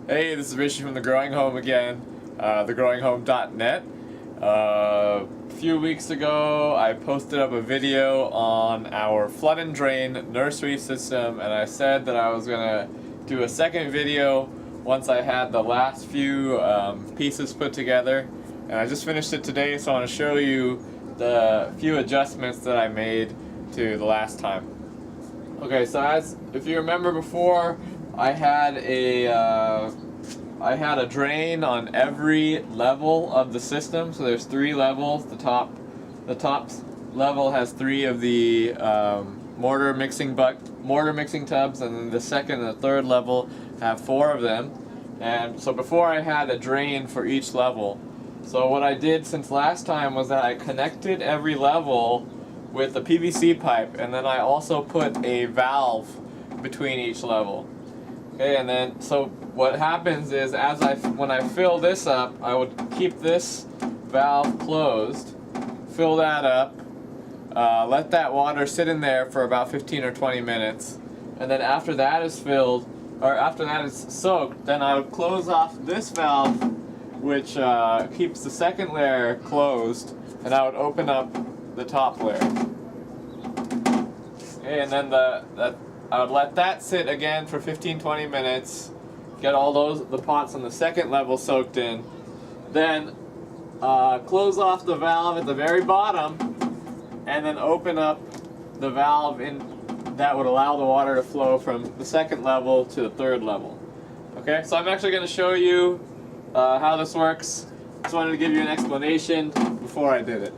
Hey, this is Rishi from The Growing Home again, thegrowinghome.net. A few weeks ago, I posted up a video on our flood and drain nursery system, and I said that I was going to do a second video once I had the last few pieces put together. And I just finished it today, so I want to show you the few adjustments that I made to the last time. Okay, so if you remember before, I had a drain on every level of the system. So there's 3 levels. The top level has 3 of the mortar mixing tubs, and then the second and the third level have 4 of them. And so before I had a drain for each level. So what I did since last time was that I connected every level with a PVC pipe, and then I also put a valve between each level. Okay, and then so what happens is when I fill this up, I would keep this valve closed, fill that up, let that water sit in there for about 15 or 20 minutes, and then after that is filled, or after that is soaked, then I would close off this valve, which keeps the second layer closed, and I would open up the top layer. Okay, and then I would let that sit again for 15-20 minutes, get all the pots on the second level soaked in, then close off the valve at the very bottom, and then open up the valve that would allow the water to flow from the second level to the third level. Okay, so I'm actually going to show you how this works. Just wanted to give you an explanation before I did it.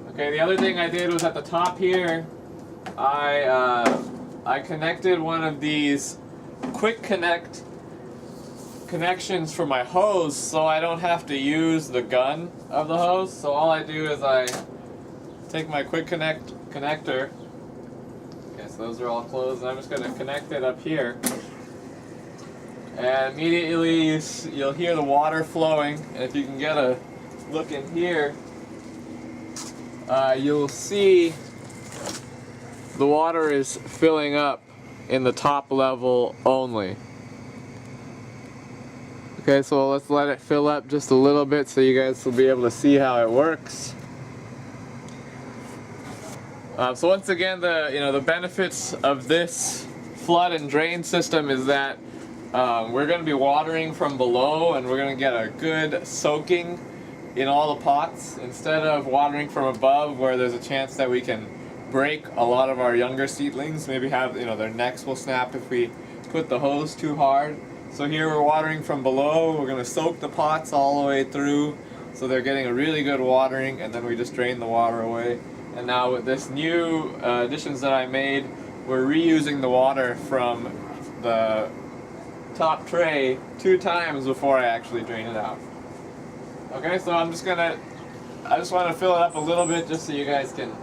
Okay, the other thing I did was at the top here, I connected one of these quick connections for my hose, so I don't have to use the gun of the hose. So all I do is I take my quick connector. Okay, so those are all closed, and I'm just going to connect it up here. And immediately you'll hear the water flowing, and if you can get a look in here, you'll see the water is filling up in the top level only. Okay, so let's let it fill up just a little bit so you guys will be able to see how it works. So once again, the benefits of this flood and drain system is that we're going to be watering from below, and we're going to get a good soaking in all the pots instead of watering from above, where there's a chance that we can break a lot of our younger seedlings. Maybe have, their necks will snap if we put the hose too hard. So here we're watering from below. We're going to soak the pots all the way through, so they're getting a really good watering, and then we just drain the water away. And now with this new additions that I made, we're reusing the water from the top tray 2 times before I actually drain it out. Okay, so I just want to fill it up a little bit just so you guys can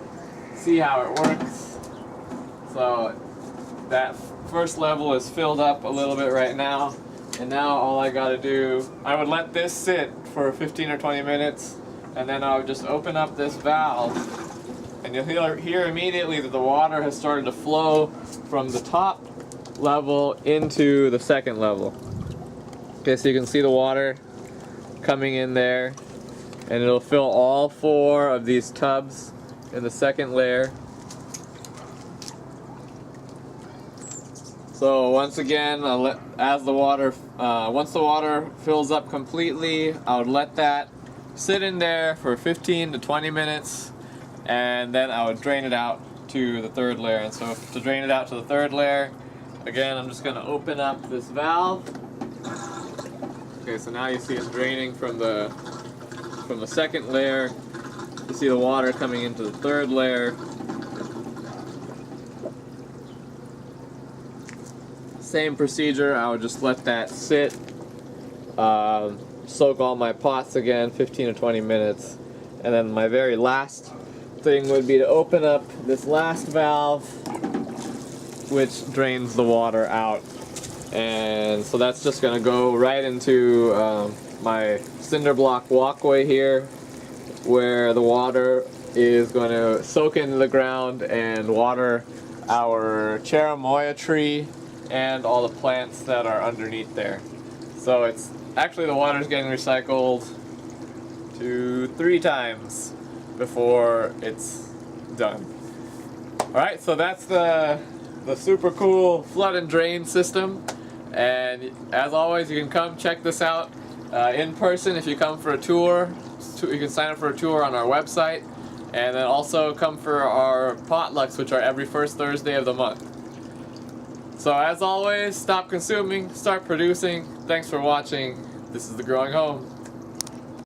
see how it works. So that first level is filled up a little bit right now, and now all I gotta do, I would let this sit for 15 or 20 minutes, and then I would just open up this valve, and you'll hear immediately that the water has started to flow from the top level into the second level. Okay, so you can see the water coming in there, and it'll fill all 4 of these tubs in the second layer. So once again, once the water fills up completely, I would let that sit in there for 15 to 20 minutes, and then I would drain it out to the third layer. And so to drain it out to the third layer, again, I'm just going to open up this valve. Okay, so now you see it's draining from the second layer. You see the water coming into the third layer. Same procedure, I would just let that sit, soak all my pots again, 15 or 20 minutes. And then my very last thing would be to open up this last valve, which drains the water out. And so that's just going to go right into my cinder block walkway here, where the water is going to soak into the ground and water our cherimoya tree and all the plants that are underneath there. So it's actually, the water's getting recycled to 3 times before it's done. Alright, so that's the super cool flood and drain system. And as always, you can come check this out in person if you come for a tour. You can sign up for a tour on our website. And then also come for our potlucks, which are every first Thursday of the month. So as always, stop consuming, start producing. Thanks for watching. This is The Growing Home.